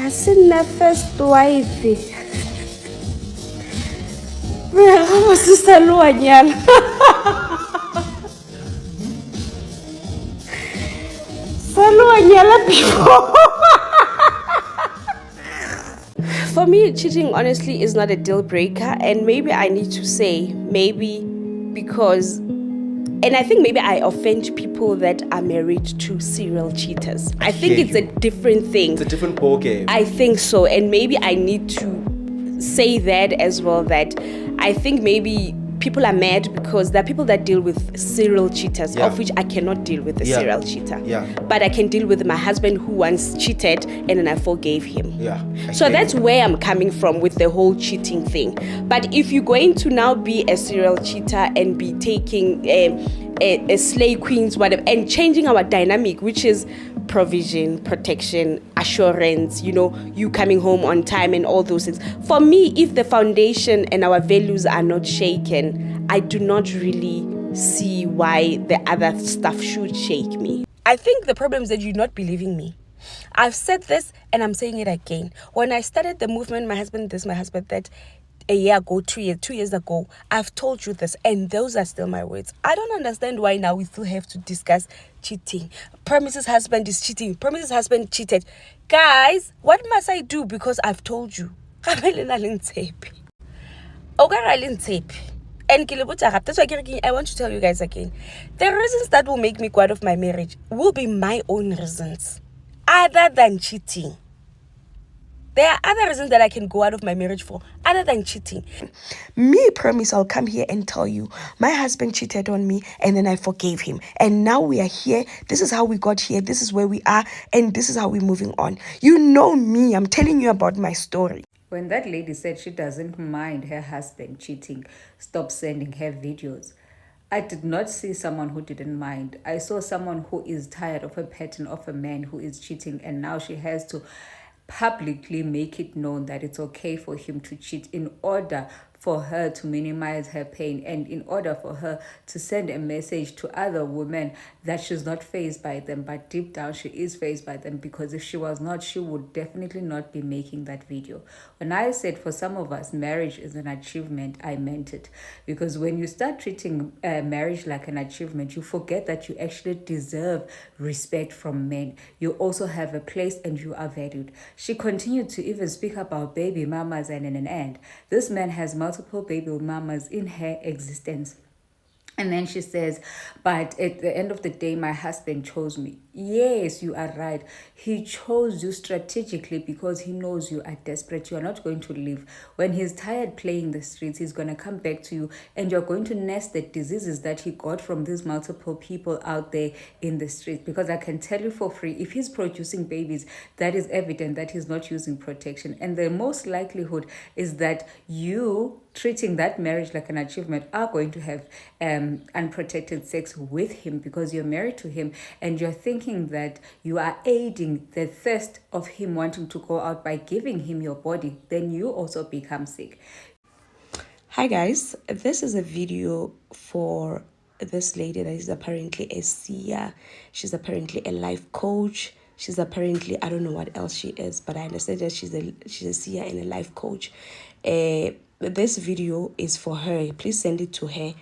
Asina first wife. Sister Luanyala. Saluanyala before. For me, cheating honestly is not a deal breaker, and maybe I need to say maybe because, and I think maybe I offend people that are married to serial cheaters. I think it's a different thing. It's a different ball game. I think so, and maybe I need to say that as well, that I think maybe people are mad because there are people that deal with serial cheaters, of which I cannot deal with a serial cheater. But I can deal with my husband who once cheated and then I forgave him. So that's where I'm coming from with the whole cheating thing. But if you're going to now be a serial cheater and be taking a slay queens, whatever, and changing our dynamic, which is provision, protection, assurance, you coming home on time and all those things. For me, if the foundation and our values are not shaken, I do not really see why the other stuff should shake me. I think the problem is that you're not believing me. I've said this and I'm saying it again. When I started the movement, my husband that, a year ago, 2 years ago, I've told you this, and those are still my words. I don't understand why now we still have to discuss cheating. Promise's husband is cheating. Promise's husband cheated. Guys, what must I do? Because I've told you. And that's why I want to tell you guys again. The reasons that will make me go out of my marriage will be my own reasons, other than cheating. There are other reasons that I can go out of my marriage for, other than cheating. Me, promise, I'll come here and tell you, my husband cheated on me and then I forgave him. And now we are here. This is how we got here. This is where we are. And this is how we're moving on. You know me. I'm telling you about my story. When that lady said she doesn't mind her husband cheating, stop sending her videos, I did not see someone who didn't mind. I saw someone who is tired of a pattern of a man who is cheating, and now she has to publicly make it known that it's okay for him to cheat in order for her to minimize her pain and in order for her to send a message to other women that she's not fazed by them, but deep down she is fazed by them, because if she was not, she would definitely not be making that video. When I said for some of us marriage is an achievement, I meant it, because when you start treating marriage like an achievement, you forget that you actually deserve respect from men. You also have a place and you are valued. She continued to even speak about baby mamas and in an end. This man has multiple baby mamas in her existence. And then she says, but at the end of the day, my husband chose me. Yes, you are right. He chose you strategically because he knows you are desperate. You are not going to leave. When he's tired playing the streets, he's going to come back to you and you're going to nest the diseases that he got from these multiple people out there in the streets. Because I can tell you for free, if he's producing babies, that is evident that he's not using protection. And the most likelihood is that you treating that marriage like an achievement are going to have unprotected sex with him because you're married to him and you're thinking that you are aiding the thirst of him wanting to go out by giving him your body. Then you also become sick. Hi guys, this is a video for this lady that is apparently a seer. She's apparently a life coach. She's apparently, I don't know what else she is, but I understand that she's a seer and a life coach. This video is for her. Please send it to her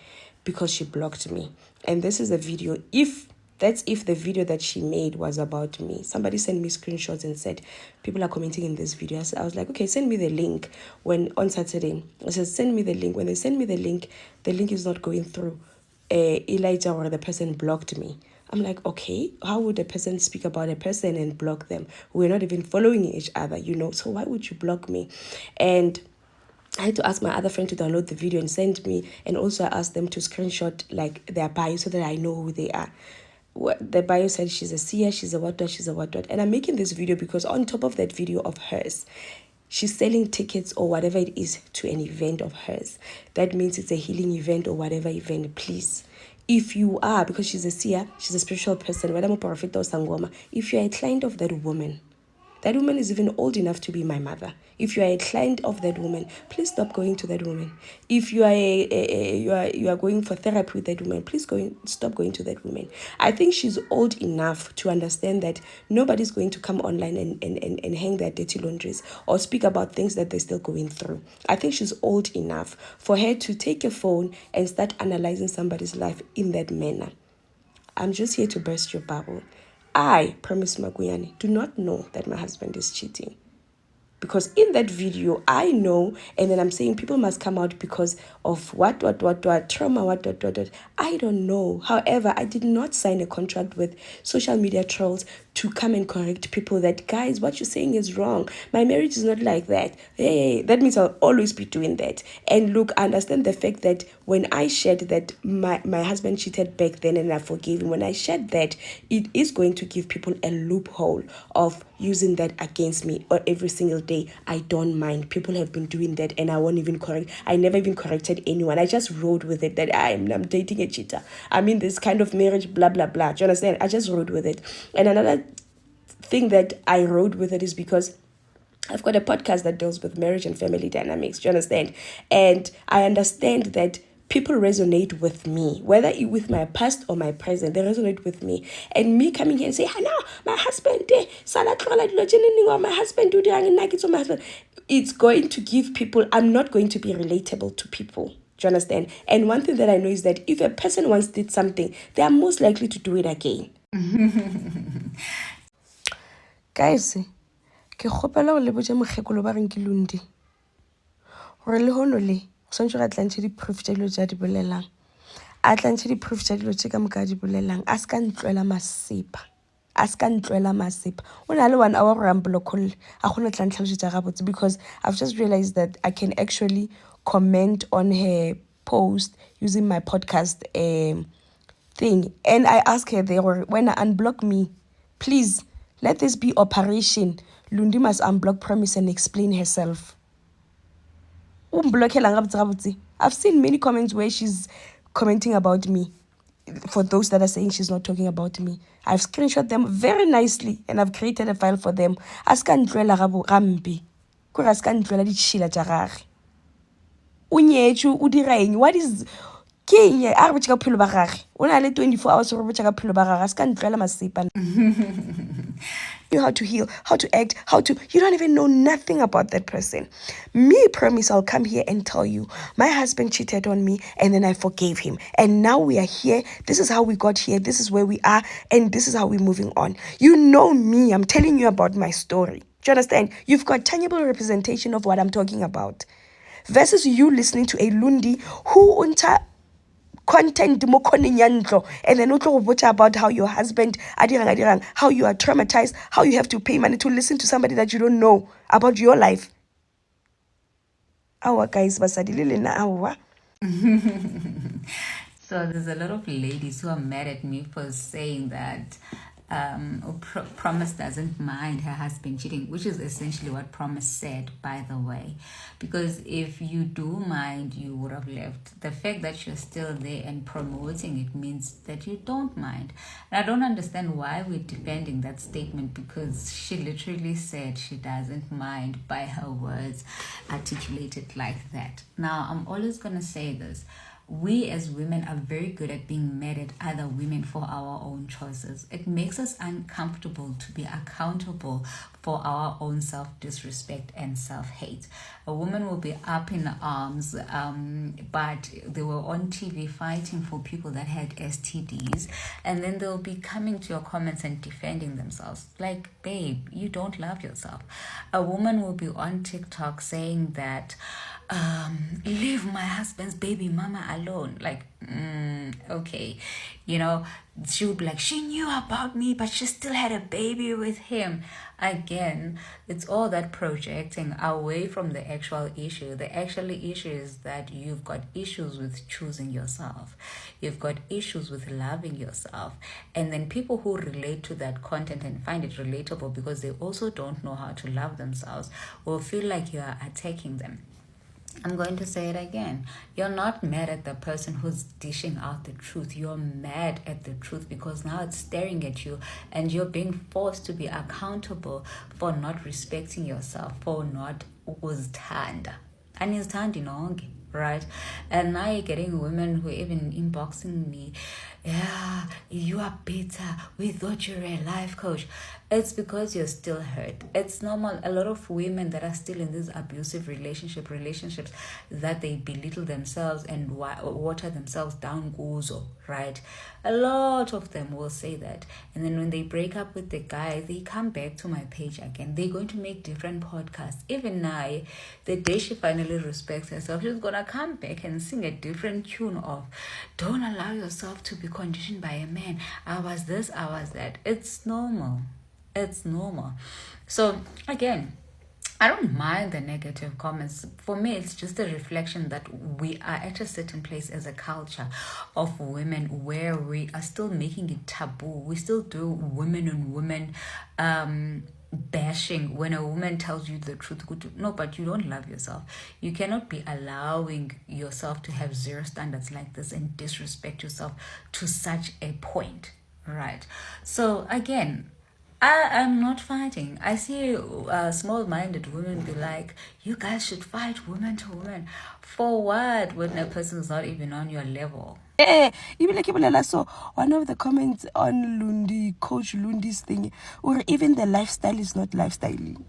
because she blocked me. And this is a video, if the video that she made was about me. Somebody sent me screenshots and said, people are commenting in this video. I was like, okay, send me the link. When on Saturday, I said, send me the link. When they send me the link is not going through. Elijah or the person blocked me. I'm like, okay, how would a person speak about a person and block them? We're not even following each other, so why would you block me? And I had to ask my other friend to download the video and send me, and also I asked them to screenshot like their bio so that I know who they are. The bio said she's a seer, she's a what, and I'm making this video because on top of that video of hers, she's selling tickets or whatever it is to an event of hers. That means it's a healing event or whatever event. Please, if you are, because she's a seer, she's a spiritual person, if you're a client of that woman, That woman is even old enough to be my mother. If you are a client of that woman, please stop going to that woman. If you are you are going for therapy with that woman, please stop going to that woman. I think she's old enough to understand that nobody's going to come online and hang their dirty laundries or speak about things that they're still going through. I think she's old enough for her to take a phone and start analyzing somebody's life in that manner. I'm just here to burst your bubble. I, Promise Makunyane, do not know that my husband is cheating. Because in that video, I know, and then I'm saying people must come out because of what, trauma, what. I don't know. However, I did not sign a contract with social media trolls to come and correct people that, guys, what you're saying is wrong. My marriage is not like that. Hey, that means I'll always be doing that. And look, I understand the fact that when I shared that my husband cheated back then and I forgave him, when I shared that, it is going to give people a loophole of using that against me or every single day. I don't mind. People have been doing that and I won't even correct. I never even corrected anyone. I just rode with it that I'm dating a cheater. I'm in this kind of marriage, blah, blah, blah. Do you understand? I just rode with it. And another thing that I rode with it is because I've got a podcast that deals with marriage and family dynamics. Do you understand? And I understand that people resonate with me, whether it with my past or my present, they resonate with me. And me coming here and say, no, my husband, my husband, my husband, it's going to give people, I'm not going to be relatable to people. Do you understand? And one thing that I know is that if a person once did something, they are most likely to do it again. Guys, ke kgopela go lebotša mokgekolo ba reng ke Lundi gore le hono le go swantse go atlantšhe di-proof tša dilo tša di bolelang a tlantšhe di-proof tša dilo tše ka moka di bolelang a se ka ntloela masepa o na le 1 hour gore amblockholle a kgone tla ntlhalošetša gabotse because I've just realized that I can actually comment on her post using my podcast thing, and I asked her there, when I unblock me, please let this be operation Lundi must unblock Promise and explain herself. I've seen many comments where she's commenting about me. For those that are saying she's not talking about me, I've screenshot them very nicely and I've created a file for them. Aska ntloela gampe kore aska ntloela ditšhila tša gage o nyetšwe o dira eng what is ke eng a re botša ka bophelo ba gage o na le 24 hours gore botša ka bophelo ba gage aska ntloela masepa. You how to heal, how to act, you don't even know nothing about that person. Me, Promise, I'll come here and tell you, my husband cheated on me and then I forgave him. And now we are here. This is how we got here. This is where we are. And this is how we're moving on. You know me. I'm telling you about my story. Do you understand? You've got tangible representation of what I'm talking about. Versus you listening to a Lundi who unta content mo nyantlo and then utlo about how your husband adirang, how you are traumatized, how you have to pay money to listen to somebody that you don't know about your life. Awa guys basadilile na awa. So there's a lot of ladies who are mad at me for saying that Promise doesn't mind her husband cheating, which is essentially what Promise said, by the way. Because if you do mind, you would have left. The fact that you're still there and promoting it means that you don't mind. And I don't understand why we're defending that statement, because she literally said she doesn't mind by her words articulated like that. Now, I'm always going to say this. We as women are very good at being mad at other women for our own choices. It makes us uncomfortable to be accountable for our own self-disrespect and self-hate. A woman will be up in arms, but they were on TV fighting for people that had STDs, and then they'll be coming to your comments and defending themselves. Like, babe, you don't love yourself. A woman will be on TikTok saying that, leave my husband's baby mama alone. Like, okay, you know, she would be like, she knew about me, but she still had a baby with him. Again, it's all that projecting away from the actual issue. The actual issue is that you've got issues with choosing yourself. You've got issues with loving yourself. And then people who relate to that content and find it relatable because they also don't know how to love themselves will feel like you are attacking them. I'm going to say it again. You're not mad at the person who's dishing out the truth. You're mad at the truth because now it's staring at you and you're being forced to be accountable for not respecting yourself, for not uzthanda. And uzthanda inonke, right? And now you're getting women who even inboxing me, yeah, you are bitter. We thought you were a life coach. It's because you're still hurt. It's normal. A lot of women that are still in these abusive relationships that they belittle themselves and water themselves down gozo, right? A lot of them will say that. And then when they break up with the guy, they come back to my page again. They're going to make different podcasts. Even now, the day she finally respects herself, she's going to come back and sing a different tune of, don't allow yourself to be conditioned by a man. I was this, I was that. It's normal. It's normal. So again, I don't mind the negative comments. For me, it's just a reflection that we are at a certain place as a culture of women where we are still making it taboo. We still do women on women bashing when a woman tells you the truth. No, but you don't love yourself. You cannot be allowing yourself to have zero standards like this and disrespect yourself to such a point, right? So again, I'm not fighting. I see small-minded women be like, you guys should fight woman to woman. For what? When a person is not even on your level. So one of the comments on Lundi, Coach Lundi's thing, or even the lifestyle is not lifestyling.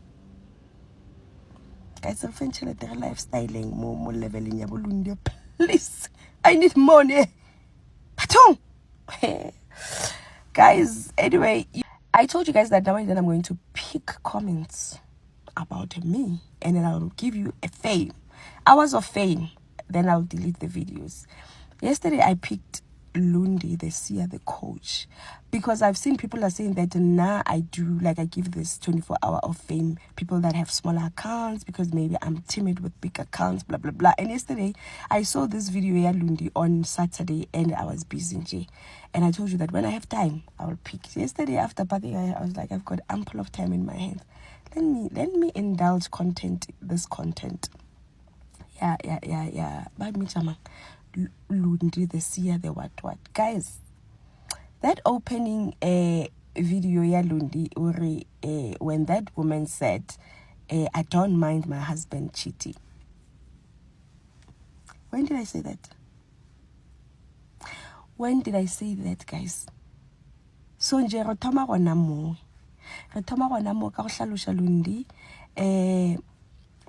Guys, eventually they're lifestyling more leveling ya Lundi. Please, I need money. Patong. Guys, anyway, I told you guys that now and then I'm going to pick comments about me and then I'll give you a fame. Hours of fame. Then I'll delete the videos. Yesterday I picked Lundi, the Seer, the coach, because I've seen people are saying that now I give this 24-hour of fame people that have smaller accounts because maybe I'm timid with big accounts, blah blah blah. And yesterday I saw this video here Lundi on Saturday and I was busy, and I told you that when I have time I will pick. Yesterday after party I was like, I've got ample of time in my hands. Let me indulge this content. Yeah. But me chama Lundi, the Seer, the what. Guys, that opening video ya Lundi, when that woman said, I don't mind my husband cheating. When did I say that? When did I say that, guys? So nje re thoma gona mo ka go hlalosa Lundi.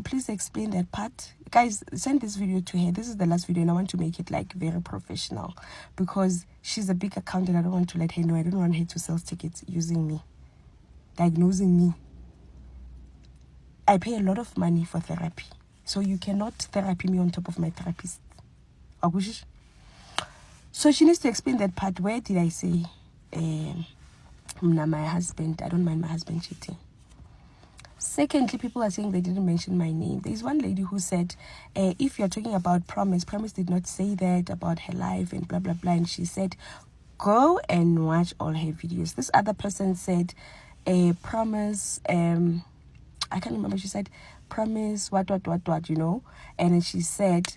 Please explain that part. Guys, send this video to her. This is the last video and I want to make it like very professional because she's a big account and I don't want to let her know. I don't want her to sell tickets using me, diagnosing me. I pay a lot of money for therapy, so you cannot therapy me on top of my therapist. So she needs to explain that part. Where did I say my husband, I don't mind my husband cheating? Secondly, people are saying they didn't mention my name. There's one lady who said, if you're talking about Promise did not say that about her life and blah, blah, blah. And she said, go and watch all her videos. This other person said, Promise, I can't remember. She said, Promise, what, you know. And then she said,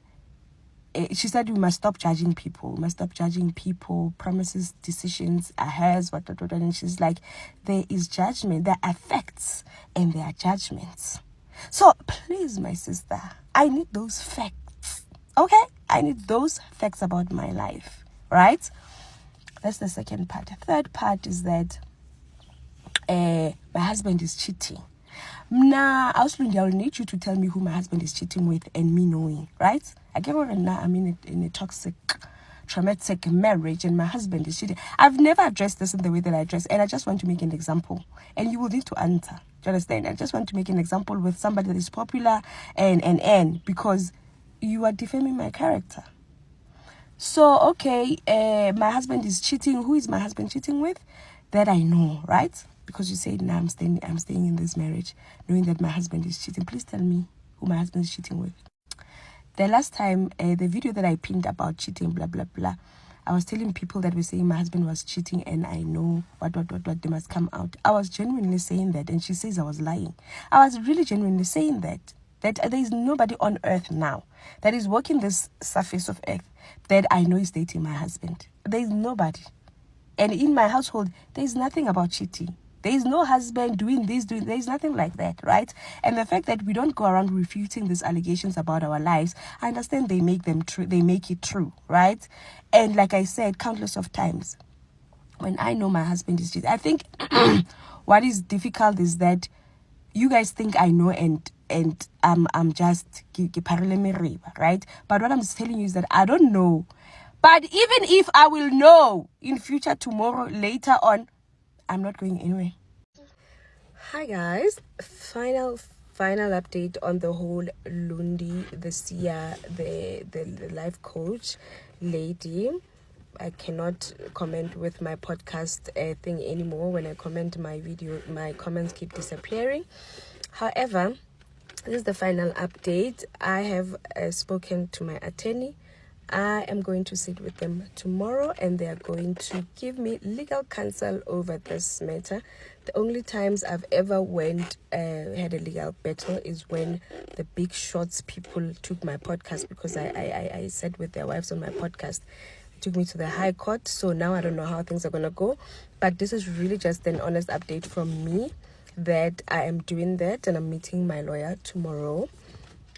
we must stop judging people. We must stop judging people. Promises, decisions are hers, what. And she's like, there is judgment. There are facts and there are judgments. So please, my sister, I need those facts. Okay? I need those facts about my life. Right? That's the second part. The third part is that my husband is cheating. Nah, I'll need you to tell me who my husband is cheating with and me knowing, right? I get what I'm in a toxic, traumatic marriage and my husband is cheating. I've never addressed this in the way that I address, and I just want to make an example. And you will need to answer. Do you understand? I just want to make an example with somebody that is popular and because you are defaming my character. So, okay, my husband is cheating. Who is my husband cheating with? That I know, right? Because you said, I'm staying in this marriage knowing that my husband is cheating. Please tell me who my husband is cheating with. The last time, the video that I pinned about cheating, blah, blah, blah, I was telling people that were saying my husband was cheating and I know what, they must come out. I was genuinely saying that and she says I was lying. I was really genuinely saying that. that there is nobody on earth now that is walking this surface of earth that I know is dating my husband. There is nobody. And in my household, there is nothing about cheating. There is no husband doing this, there is nothing like that, right? And the fact that we don't go around refuting these allegations about our lives, I understand they make them true, they make it true, right? And like I said, countless of times, when I know my husband is cheating, I think what is difficult is that you guys think I know and I'm just right? But what I'm telling you is that I don't know. But even if I will know in future, tomorrow, later on, I'm not going anywhere. Hi guys, final update on the whole Lundi, the Seer, the life coach lady. I cannot comment with my podcast thing anymore. When I comment my video, my comments keep disappearing. However, this is the final update. I have spoken to my attorney. I am going to sit with them tomorrow and they are going to give me legal counsel over this matter. The only times I've ever had a legal battle is when the big shots people took my podcast, because I sat with their wives on my podcast. It took me to the High Court, so now I don't know how things are going to go. But this is really just an honest update from me that I am doing that and I'm meeting my lawyer tomorrow.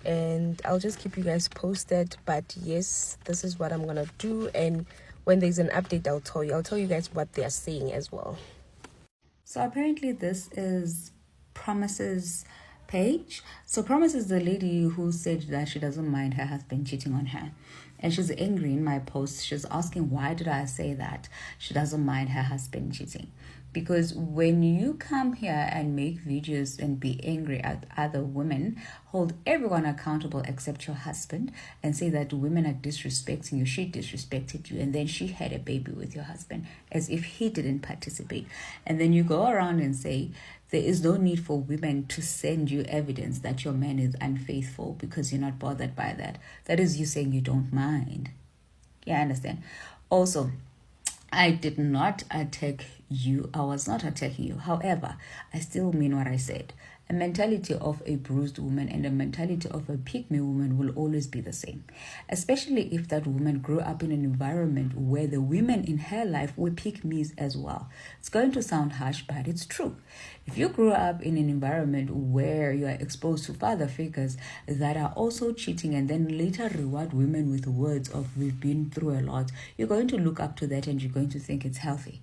And I'll just keep you guys posted. But yes, this is what I'm gonna do, and when there's an update, I'll tell you guys what they're saying as well. So apparently this is Promise's page. So Promise is the lady who said that she doesn't mind her husband cheating on her, and she's angry in my post. She's asking, why did I say that she doesn't mind her husband cheating? Because when you come here and make videos and be angry at other women, hold everyone accountable except your husband, and say that women are disrespecting you, she disrespected you, and then she had a baby with your husband as if he didn't participate. And then you go around and say there is no need for women to send you evidence that your man is unfaithful because you're not bothered by that. That is you saying you don't mind. Yeah, I understand. Also, I did not attack you. I was not attacking you. However, I still mean what I said. A mentality of a bruised woman and a mentality of a pygmy woman will always be the same, especially if that woman grew up in an environment where the women in her life were pygmies as well. It's going to sound harsh, but it's true. If you grew up in an environment where you are exposed to father figures that are also cheating and then later reward women with words of "we've been through a lot," you're going to look up to that and you're going to think it's healthy.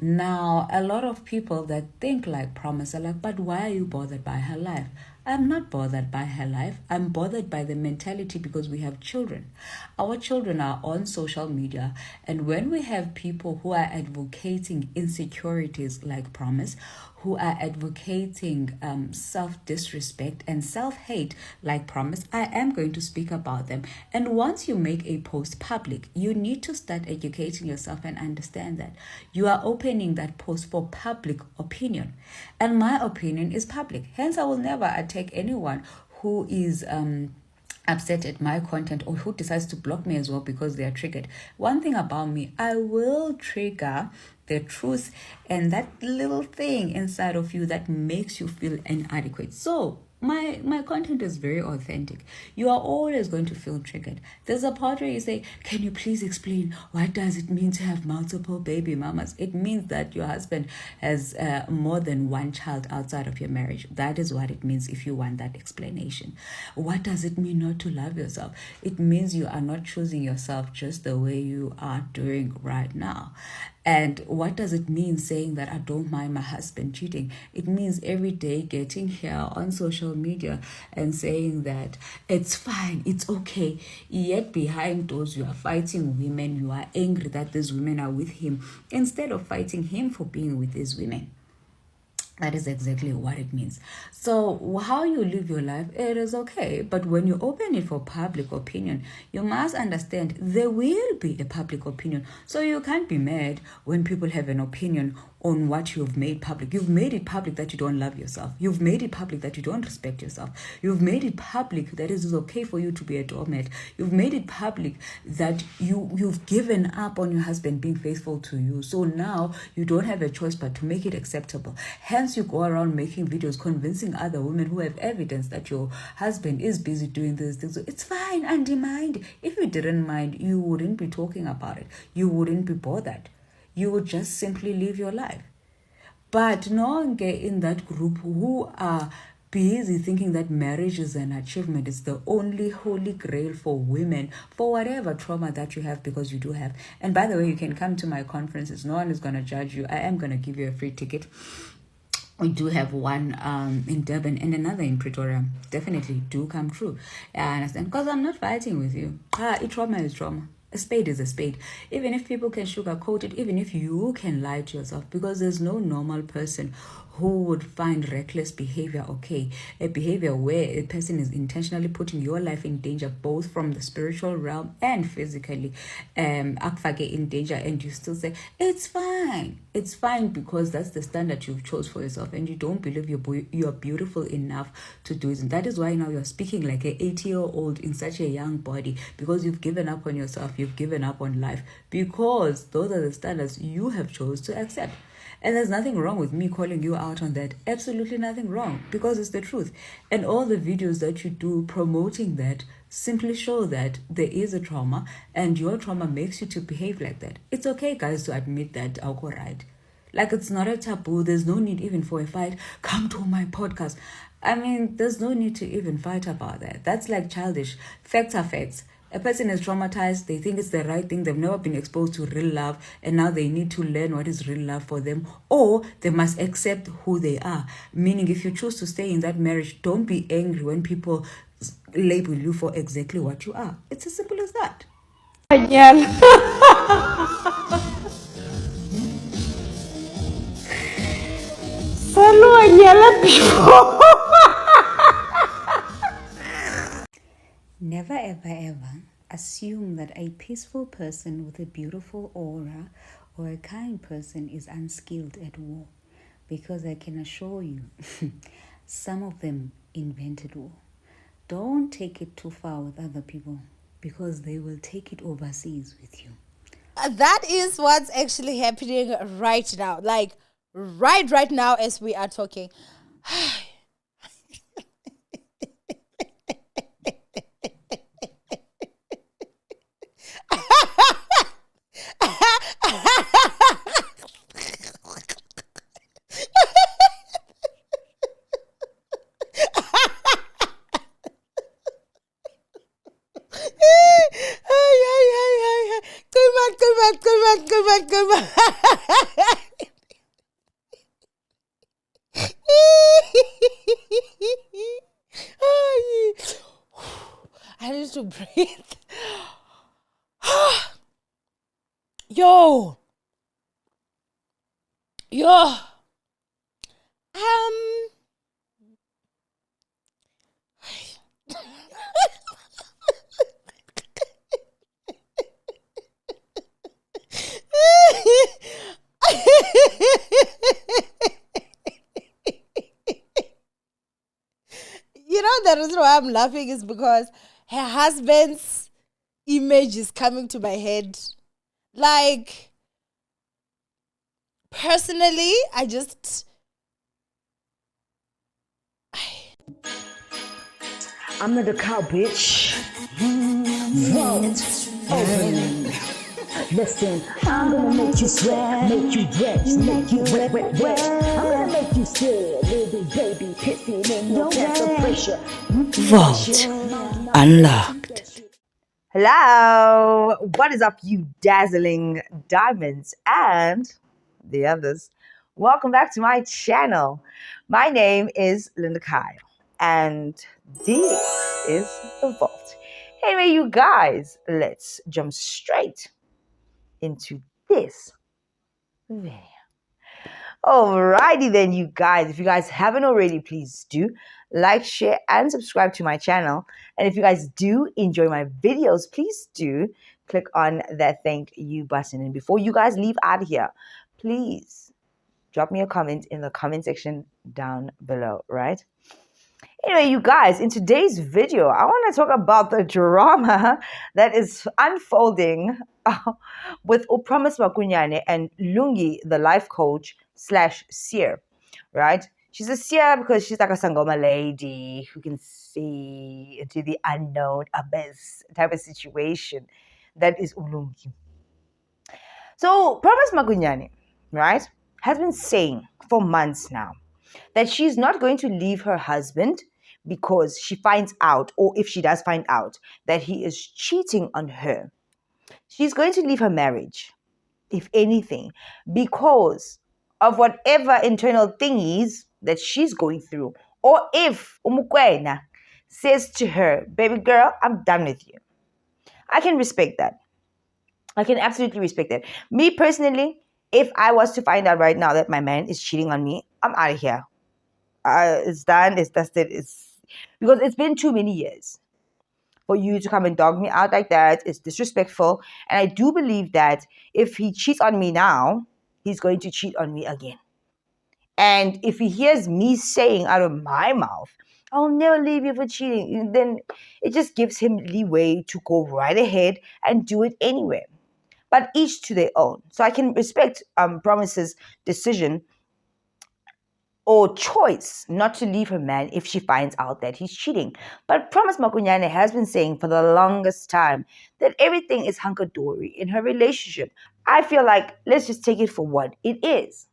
Now, a lot of people that think like Promise are like, but why are you bothered by her life? I'm not bothered by her life. I'm bothered by the mentality because we have children. Our children are on social media, and when we have people who are advocating insecurities like Promise, who are advocating self-disrespect and self-hate like Promise, I am going to speak about them. And once you make a post public, you need to start educating yourself and understand that you are opening that post for public opinion. And my opinion is public. Hence, I will never attack anyone who is upset at my content or who decides to block me as well because they are triggered. One thing about me, I will trigger the truth and that little thing inside of you that makes you feel inadequate. So my content is very authentic. You are always going to feel triggered. There's a part where you say, can you please explain what does it mean to have multiple baby mamas? It means that your husband has more than one child outside of your marriage. That is what it means if you want that explanation. What does it mean not to love yourself? It means you are not choosing yourself just the way you are doing right now. And what does it mean saying that I don't mind my husband cheating? It means every day getting here on social media and saying that it's fine, it's okay. Yet behind doors, you are fighting women. You are angry that these women are with him instead of fighting him for being with these women. That is exactly what it means. So how you live your life, it is okay. But when you open it for public opinion, you must understand there will be a public opinion. So you can't be mad when people have an opinion on what you've made public. You've made it public that you don't love yourself. You've made it public that you don't respect yourself. You've made it public that it is okay for you to be a doormat. You've made it public that you've given up on your husband being faithful to you. So now you don't have a choice but to make it acceptable. Hence, once you go around making videos convincing other women who have evidence that your husband is busy doing these things, it's fine, Andy, mind. If you didn't mind, you wouldn't be talking about it. You wouldn't be bothered. You would just simply live your life. But nonke in that group who are busy thinking that marriage is an achievement, it's the only holy grail for women, for whatever trauma that you have, because you do have. And by the way, you can come to my conferences. No one is going to judge you. I am going to give you a free ticket. We do have one in Durban and another in Pretoria. Definitely do come true. I understand, because I'm not fighting with you. Trauma is trauma. A spade is a spade. Even if people can sugarcoat it, even if you can lie to yourself, because there's no normal person who would find reckless behavior okay. A behavior where a person is intentionally putting your life in danger, both from the spiritual realm and physically, akufake in danger, and you still say, it's fine. It's fine because that's the standard you've chose for yourself, and you don't believe you're beautiful enough to do it. And that is why now you're speaking like an 80-year-old in such a young body, because you've given up on yourself, you've given up on life, because those are the standards you have chose to accept. And there's nothing wrong with me calling you out on that. Absolutely nothing wrong, because it's the truth. And all the videos that you do promoting that simply show that there is a trauma, and your trauma makes you to behave like that. It's okay, guys, to admit that I'll right. Like, it's not a taboo. There's no need even for a fight. Come to my podcast. I mean, there's no need to even fight about that. That's like childish. Facts are facts. A person is traumatized, they think it's the right thing, they've never been exposed to real love, and now they need to learn what is real love for them, or they must accept who they are. Meaning, if you choose to stay in that marriage, don't be angry when people label you for exactly what you are. It's as simple as that. Never ever ever assume that a peaceful person with a beautiful aura or a kind person is unskilled at war, because I can assure you, some of them invented war. Don't take it too far with other people, because they will take it overseas with you. That is what's actually happening right now. Like right now as we are talking. Come on. I need to breathe. Yo. You know, the reason why I'm laughing is because her husband's image is coming to my head. Like, personally, I just... I'm not a cow, bitch. Vote. Open. Listen, I'm gonna make you sweat, make you wet, make you wet. I'm gonna make you scared, little baby, pissing in your pants of pressure. Vault unlocked. Hello, what is up, you dazzling diamonds and the others? Welcome back to my channel. My name is Linda Kyle, and this is the Vault. Anyway, you guys, let's jump straight into this video. Alrighty then, you guys. If you guys haven't already, please do like, share, and subscribe to my channel. And if you guys do enjoy my videos, please do click on that thank you button. And before you guys leave out of here, please drop me a comment in the comment section down below, right? Anyway, you guys, in today's video, I want to talk about the drama that is unfolding with Makunyane and Lundi, the life coach / Seer. right? She's a seer because she's like a sangoma lady who can see into the unknown abyss type of situation. That is Ulungi. So Promise Makunyane, right, has been saying for months now that she's not going to leave her husband because she finds out, or if she does find out, that he is cheating on her. She's going to leave her marriage, if anything, because of whatever internal thingies that she's going through. Or if Umukwena says to her, baby girl, I'm done with you. I can respect that. I can absolutely respect that. Me personally, if I was to find out right now that my man is cheating on me, I'm out of here. It's done, it's dusted, it's because it's been too many years for you to come and dog me out like that. It's disrespectful. And I do believe that if he cheats on me now, he's going to cheat on me again. And if he hears me saying out of my mouth, I'll never leave you for cheating, then it just gives him leeway to go right ahead and do it anyway. But each to their own. So I can respect Promise's decision or choice not to leave her man if she finds out that he's cheating. But Promise Makunyane has been saying for the longest time that everything is hunky-dory in her relationship. I feel like let's just take it for what it is.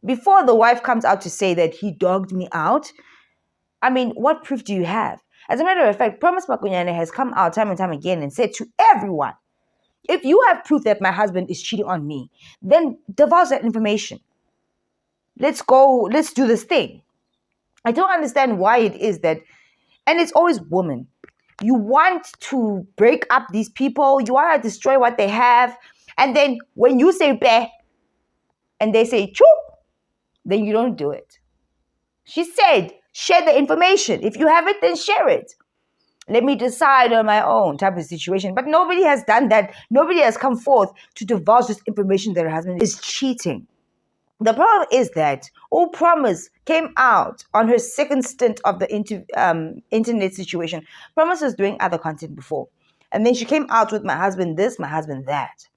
Before the wife comes out to say that he dogged me out, I mean, what proof do you have? As a matter of fact, Promise Makunyane has come out time and time again and said to everyone, if you have proof that my husband is cheating on me, then divulge that information. Let's do this thing. I don't understand why it is that, and it's always women. You want to break up these people, you want to destroy what they have, and then when you say bleh, and they say choo, then you don't do it. She said, share the information. If you have it, then share it. Let me decide on my own type of situation. But nobody has done that. Nobody has come forth to divulge this information that her husband is cheating. The problem is that Promise came out on her second stint of the internet situation. Promise was doing other content before. And then she came out with my husband this, my husband that.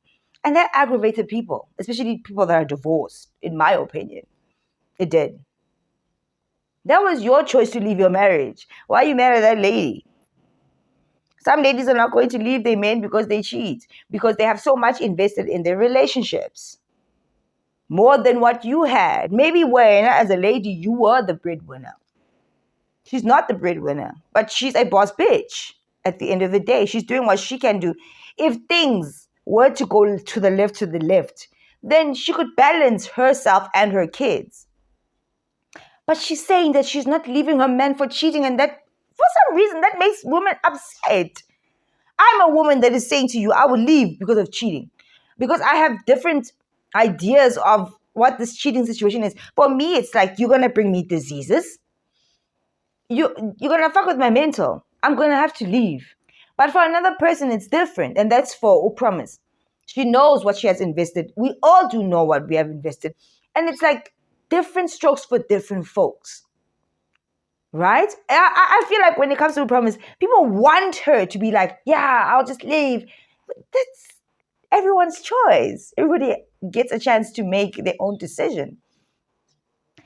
And that aggravated people, especially people that are divorced, in my opinion. It did. That was your choice to leave your marriage. Why are you mad at that lady? Some ladies are not going to leave their men because they cheat, because they have so much invested in their relationships. More than what you had. Maybe when, as a lady, you were the breadwinner. She's not the breadwinner, but she's a boss bitch. At the end of the day, she's doing what she can do. If things were to go to the left, then she could balance herself and her kids. But she's saying that she's not leaving her man for cheating, and that, for some reason, that makes women upset. I'm a woman that is saying to you, I will leave because of cheating. Because I have different ideas of what this cheating situation is. For me, it's like, you're going to bring me diseases. You're going to fuck with my mental. I'm going to have to leave. But for another person, it's different. And that's for Promise. She knows what she has invested. We all do know what we have invested. And it's like different strokes for different folks. Right? I feel like when it comes to Promise, people want her to be like, yeah, I'll just leave. But that's everyone's choice. Everybody gets a chance to make their own decision.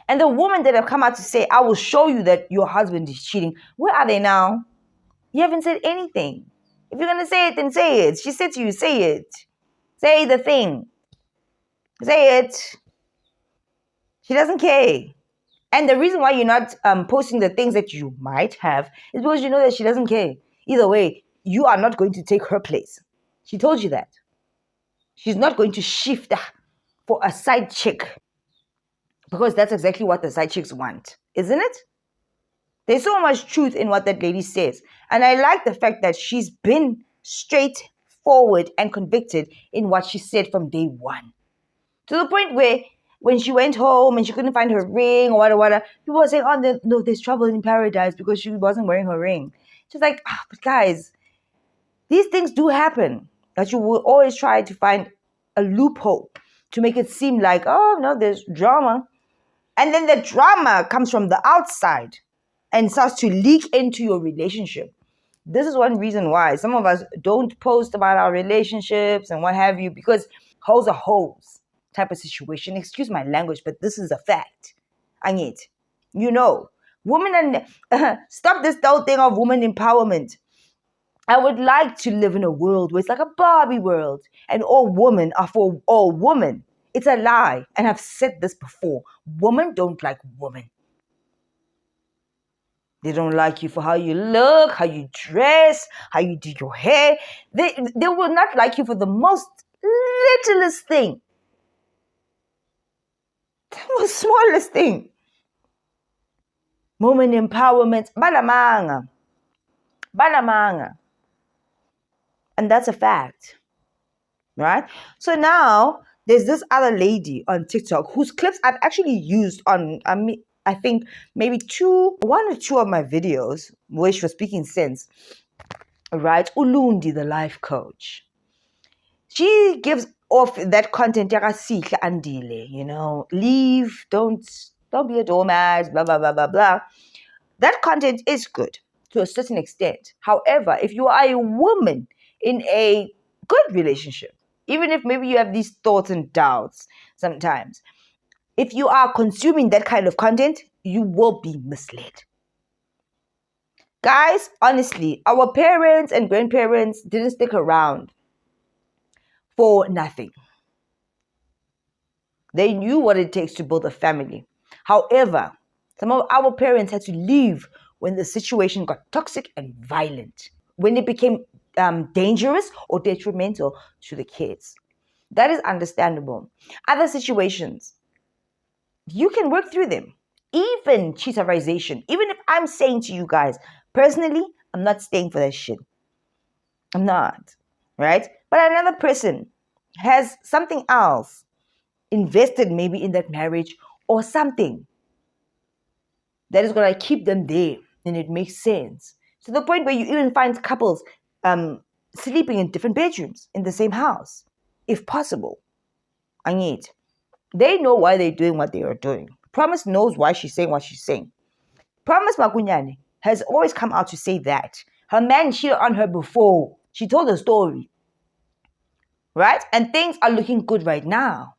And the women that have come out to say, I will show you that your husband is cheating, where are they now? You haven't said anything. If you're going to say it, then say it. She said to you, say it. Say the thing. Say it. She doesn't care. And the reason why you're not posting the things that you might have is because you know that she doesn't care. Either way, you are not going to take her place. She told you that. She's not going to shift for a side chick, because that's exactly what the side chicks want, isn't it? There's so much truth in what that lady says. And I like the fact that she's been straightforward and convicted in what she said from day one. To the point where when she went home and she couldn't find her ring or whatever, people were saying, oh, no, there's trouble in paradise because she wasn't wearing her ring. She's like, but guys, these things do happen. That you will always try to find a loophole to make it seem like, oh, no, there's drama. And then the drama comes from the outside and starts to leak into your relationship. This is one reason why some of us don't post about our relationships and what have you, because hoes are hoes type of situation. Excuse my language, but this is a fact. Angit. You know, women and stop this whole thing of woman empowerment. I would like to live in a world where it's like a Barbie world and all women are for all women. It's a lie. And I've said this before. Women don't like women. They don't like you for how you look, how you dress, how you do your hair. They will not like you for the most littlest thing. The most smallest thing. Woman empowerment. Balamanga. Balamanga. And that's a fact. Right? So now there's this other lady on TikTok whose clips I've actually used on, I think maybe one or two of my videos where she was speaking sense. Right? Lundi, the life coach. She gives off that content, you know, leave, don't be a doormat, blah, blah, blah, blah, blah. That content is good to a certain extent. However, if you are a woman in a good relationship, even if maybe you have these thoughts and doubts sometimes, if you are consuming that kind of content, you will be misled. Guys, honestly, our parents and grandparents didn't stick around for nothing. They knew what it takes to build a family. However, some of our parents had to leave when the situation got toxic and violent, when it became dangerous or detrimental to the kids. That is understandable. Other situations, you can work through them. Even cheaterization. Even if I'm saying to you guys, personally, I'm not staying for that shit. I'm not. Right? But another person has something else invested maybe in that marriage or something that is going to keep them there, and it makes sense to the point where you even find couples sleeping in different bedrooms in the same house if possible. They know why they're doing what they are doing. Promise knows why she's saying what she's saying. Promise Makunyane has always come out to say that her man cheated on her before. She told the story, right? And things are looking good right now.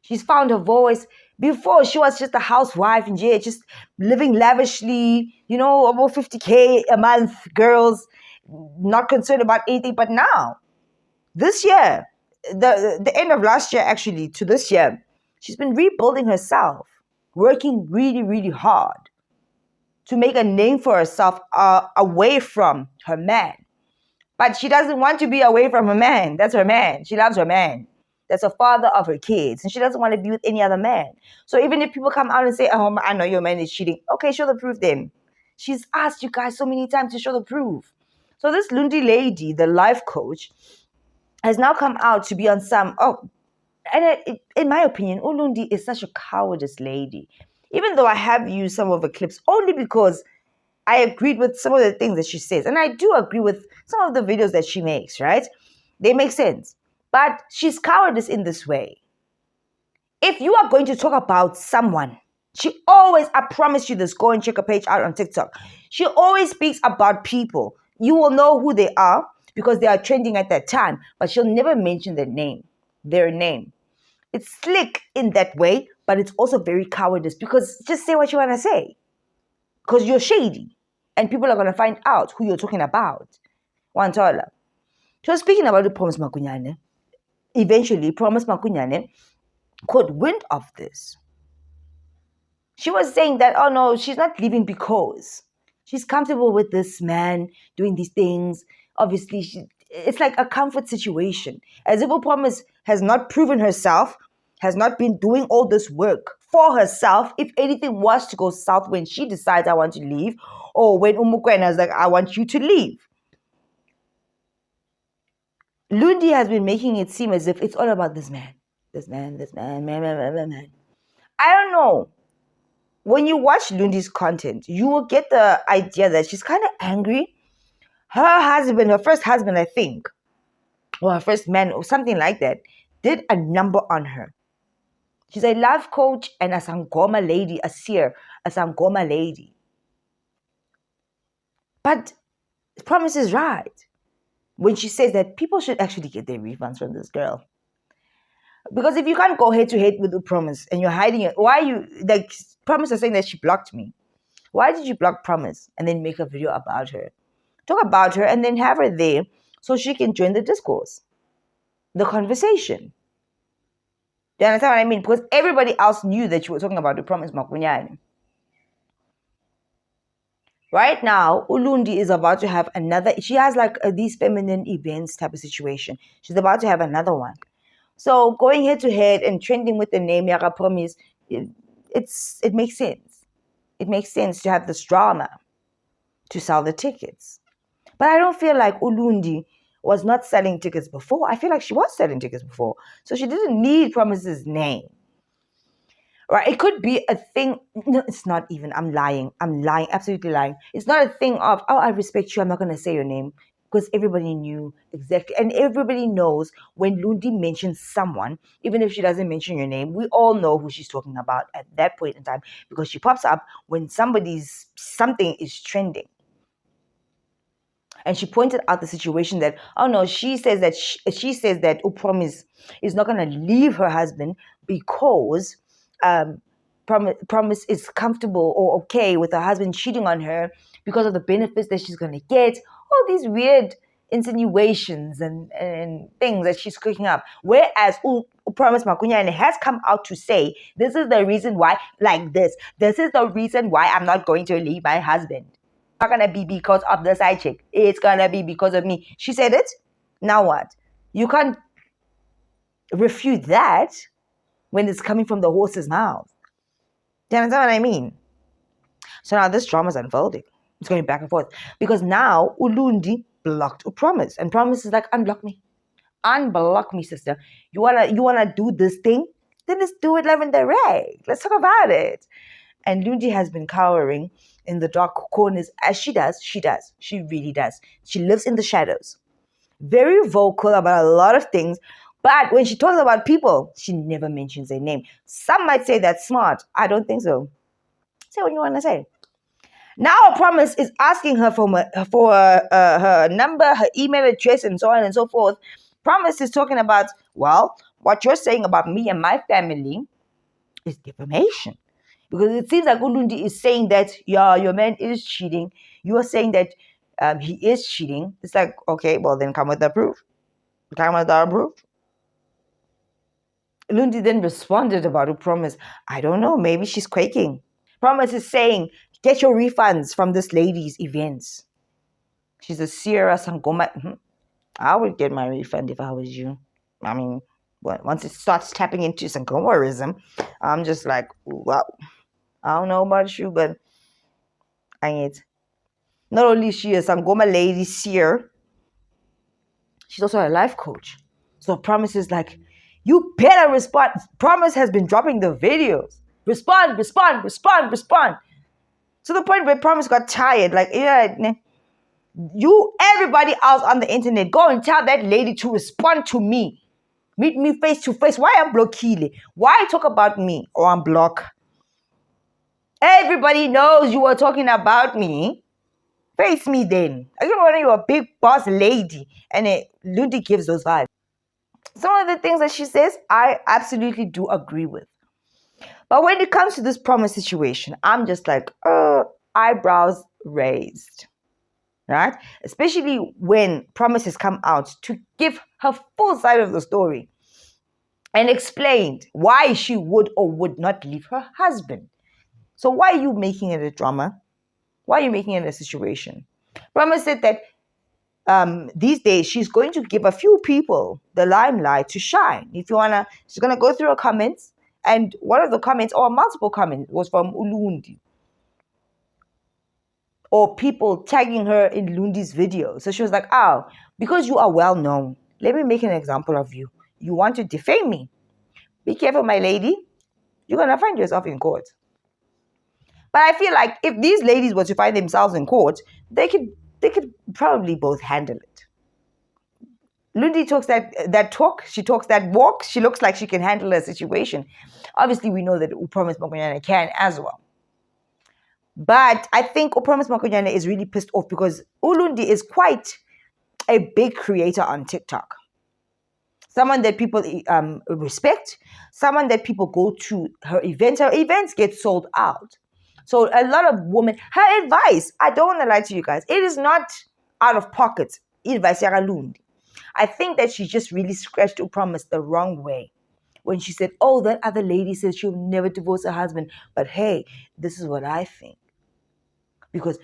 She's found her voice. Before, she was just a housewife and just living lavishly, you know, about 50K a month, girls, not concerned about anything. But now, this year, the end of last year, actually, to this year, she's been rebuilding herself, working really, really hard to make a name for herself away from her man. But she doesn't want to be away from her man. That's her man. She loves her man. That's the father of her kids. And she doesn't want to be with any other man. So even if people come out and say, oh, I know your man is cheating. Okay, show the proof then. She's asked you guys so many times to show the proof. So this Lundi lady, the life coach, has now come out to be on some, in my opinion, Lundi is such a cowardice lady. Even though I have used some of her clips only because I agreed with some of the things that she says. And I do agree with some of the videos that she makes, right? They make sense. But she's cowardice in this way. If you are going to talk about someone, she always, I promise you this, go and check her page out on TikTok. She always speaks about people. You will know who they are because they are trending at that time, but she'll never mention their name. It's slick in that way, but it's also very cowardice because just say what you want to say. Because you're shady. And people are going to find out who you're talking about. Wantola. She was speaking about the Promise Makunyane. Eventually, Promise Makunyane caught wind of this. She was saying that, oh no, she's not leaving because she's comfortable with this man doing these things. Obviously, it's like a comfort situation. As if Promise has not proven herself, has not been doing all this work for herself. If anything was to go south when she decides I want to leave, or when Umukwena is like, I want you to leave. Lundi has been making it seem as if it's all about this man. This man, man. I don't know. When you watch Lundi's content, you will get the idea that she's kind of angry. Her husband, her first husband, I think, or her first man, or something like that, did a number on her. She's a life coach and a Sangoma lady, a seer, a Sangoma lady. But Promise is right when she says that people should actually get their refunds from this girl. Because if you can't go head to head with the Promise and you're hiding it, why are you, like, Promise is saying that she blocked me. Why did you block Promise and then make a video about her? Talk about her and then have her there so she can join the discourse, the conversation. Do you understand what I mean? Because everybody else knew that you were talking about the Promise Makunyane. Right now, Lundi is about to have another. She has like these feminine events type of situation. She's about to have another one. So going head to head and trending with the name Yaka Promise, it makes sense. It makes sense to have this drama to sell the tickets. But I don't feel like Ulundi was not selling tickets before. I feel like she was selling tickets before. So she didn't need Promise's name. Right? It could be a thing. No, it's not even. I'm lying, absolutely lying. It's not a thing of, oh, I respect you, I'm not going to say your name. Because everybody knew exactly. And everybody knows when Lundi mentions someone, even if she doesn't mention your name, we all know who she's talking about at that point in time. Because she pops up when something is trending. And she pointed out the situation that, oh no, she says that Promise is not going to leave her husband because Promise is comfortable or okay with her husband cheating on her because of the benefits that she's going to get. All these weird insinuations and things that she's cooking up. Whereas Promise Makunyane has come out to say, this is the reason why, like this is the reason why I'm not going to leave my husband. Not gonna be because of the side chick. It's gonna be because of me. She said it. Now what? You can't refute that when it's coming from the horse's mouth. Do you understand what I mean? So now this drama is unfolding. It's going back and forth because now Ulundi blocked Promise, and Promise is like, unblock me, sister. You wanna do this thing? Then let's do it live and direct. Let's talk about it. And Lundi has been cowering in the dark corners as she does. She really does. She lives in the shadows. Very vocal about a lot of things. But when she talks about people, she never mentions their name. Some might say that's smart. I don't think so. Say what you want to say. Now Promise is asking her for her number, her email address, and so on and so forth. Promise is talking about, well, what you're saying about me and my family is defamation. Because it seems like Ulundi is saying that, yeah, your man is cheating. You are saying that he is cheating. It's like, okay, well, then come with the proof. Come with the proof. Lundi then responded about her Promise. I don't know, maybe she's quaking. Promise is saying, get your refunds from this lady's events. She's a Seer Sangoma. I would get my refund if I was you. I mean, once it starts tapping into Sangomaism, I'm just like, well, I don't know about you, but I ain't. Not only is she a Sangoma lady Seer, she's also a life coach. So Promise is like, you better respond. Promise has been dropping the videos. Respond. To the point where Promise got tired. Like, yeah, everybody else on the internet, go and tell that lady to respond to me. Meet me face to face. Why I'm blockile? Why talk about me or I'm block? Everybody knows you were talking about me. Face me then. I don't want you're a big boss lady. And Lundi gives those vibes. Some of the things that she says, I absolutely do agree with. But when it comes to this Promise situation, I'm just like, eyebrows raised. Right? Especially when Promise has come out to give her full side of the story and explained why she would or would not leave her husband. So why are you making it a drama? Why are you making it a situation? Promise said that these days she's going to give a few people the limelight to shine. If you wanna, she's gonna go through her comments, and one of the comments, or multiple comments, was from Lundi, or people tagging her in Lundi's video. So she was like, oh, because you are well known, let me make an example of you. You want to defame me? Be careful, my lady. You're gonna find yourself in court. But I feel like if these ladies were to find themselves in court, they could probably both handle it. Lundi talks that talk, she talks that walk, she looks like she can handle a situation. Obviously, we know that Promise Makunyane can as well. But I think Promise Makunyane is really pissed off because Ulundi is quite a big creator on TikTok. someone that people respect, someone that people go to her events. Her events get sold out. So a lot of women, her advice, I don't want to lie to you guys, it is not out of pocket. Advice ya Lundi. I think that she just really scratched Promise the wrong way when she said, oh, that other lady says she'll never divorce her husband. But hey, this is what I think. Because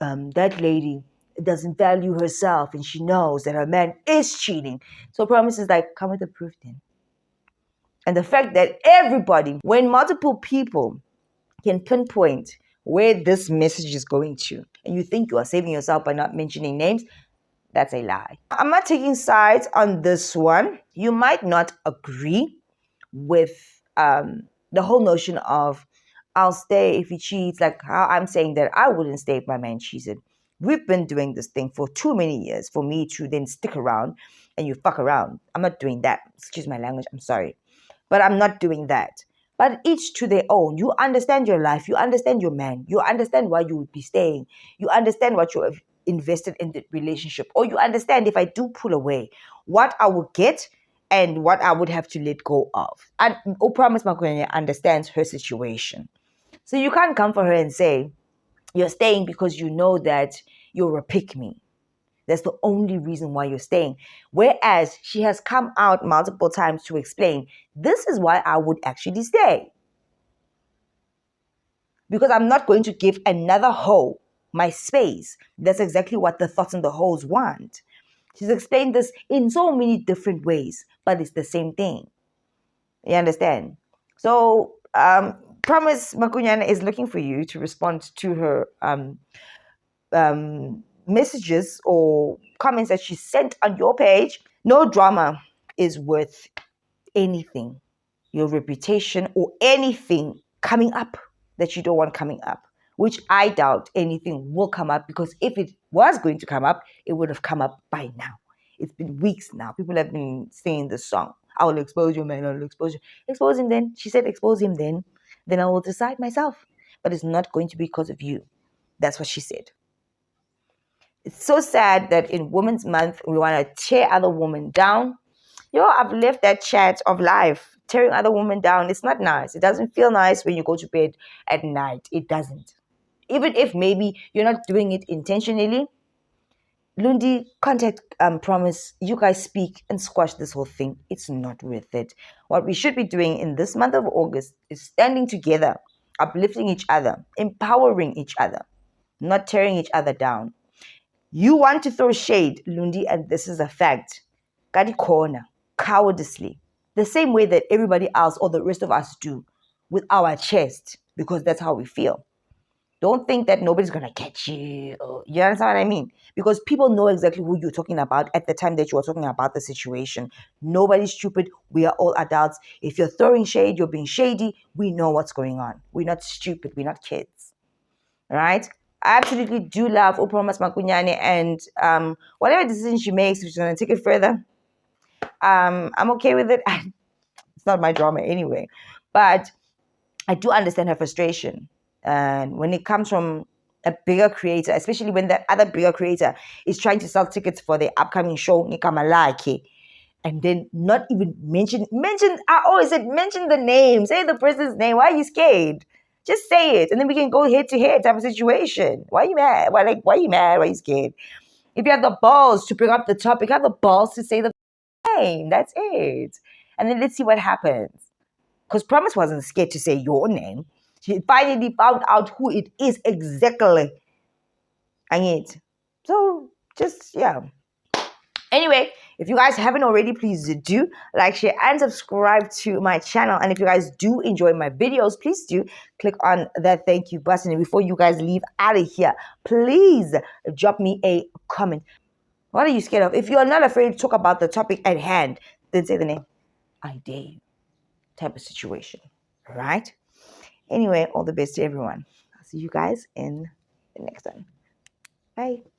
that lady doesn't value herself and she knows that her man is cheating. So Promise is like, come with the proof then. And the fact that everybody, when multiple people can pinpoint where this message is going to, and you think you are saving yourself by not mentioning names, that's a lie. I'm not taking sides on this one. You might not agree with the whole notion of I'll stay if he cheats, like how I'm saying that I wouldn't stay if my man cheated. We've been doing this thing for too many years for me to then stick around and you fuck around. I'm not doing that. Excuse my language, I'm sorry. But I'm not doing that. But each to their own. You understand your life. You understand your man. You understand why you would be staying. You understand what you have invested in the relationship. Or you understand if I do pull away, what I will get and what I would have to let go of. And Promise Makunyane understands her situation. So you can't come for her and say, you're staying because you know that you're a pick-me. That's the only reason why you're staying. Whereas she has come out multiple times to explain, this is why I would actually stay. Because I'm not going to give another hoe my space. That's exactly what the thoughts and the hoes want. She's explained this in so many different ways, but it's the same thing. You understand? So, Promise Makunyane is looking for you to respond to her messages or comments that she sent on your page. No drama is worth anything. Your reputation or anything coming up that you don't want coming up, which I doubt anything will come up, because if it was going to come up, it would have come up by now. It's been weeks now. People have been singing this song. I will expose you, man. I will expose you. Expose him then. She said, expose him then. Then I will decide myself. But it's not going to be because of you. That's what she said. It's so sad that in Women's Month, we want to tear other women down. I've lived that chat of life, tearing other women down. It's not nice. It doesn't feel nice when you go to bed at night. It doesn't. Even if maybe you're not doing it intentionally, Lundi, contact Promise. You guys speak and squash this whole thing. It's not worth it. What we should be doing in this month of August is standing together, uplifting each other, empowering each other, not tearing each other down. You want to throw shade, Lundi, and this is a fact. Kadi corner, cowardice, the same way that everybody else or the rest of us do with our chest, because that's how we feel. Don't think that nobody's going to catch you. You understand what I mean? Because people know exactly who you're talking about at the time that you are talking about the situation. Nobody's stupid. We are all adults. If you're throwing shade, you're being shady. We know what's going on. We're not stupid. We're not kids. All right? I absolutely do love Promise Makunyane, and whatever decision she makes, if she's going to take it further, I'm okay with it. It's not my drama anyway. But I do understand her frustration. And when it comes from a bigger creator, especially when that other bigger creator is trying to sell tickets for the upcoming show, and then not even mention, I always said, mention the name, say the person's name. Why are you scared? Just say it, and then we can go head to head type of situation. Why are you mad? Why are you mad? Why are you scared? If you have the balls to bring up the topic, have the balls to say the name. That's it. And then let's see what happens. Because Promise wasn't scared to say your name. She finally found out who it is exactly. So just, yeah. Anyway, if you guys haven't already, please do like, share, and subscribe to my channel. And if you guys do enjoy my videos, please do click on that thank you button. And before you guys leave out of here, please drop me a comment. What are you scared of? If you are not afraid to talk about the topic at hand, then say the name. I dare you. Type of situation. All right? Anyway, all the best to everyone. I'll see you guys in the next one. Bye.